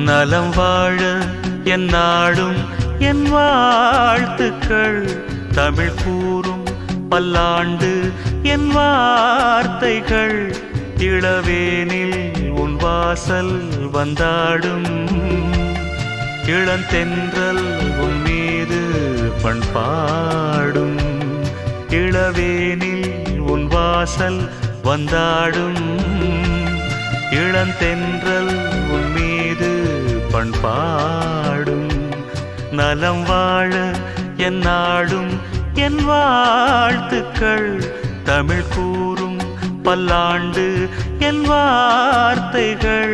நலம் வாழ என் நாடும் என் வாழ்த்துக்கள். தமிழ் கூறும் பல்லாண்டு என் வார்த்தைகள். இளவேனில் உன் வாசல் வந்தாடும். இளந்தென்றல் உன் மீது பண்பாடும். இளவேனில் உன் வாசல் வந்தாடும். இளந்தென்றல் உன் மீது பண்பாடும். நலம் வாழ என் நாடும் என் வாழ்த்துக்கள். தமிழ் கூறும் பல்லாண்டு என் வார்த்தைகள்.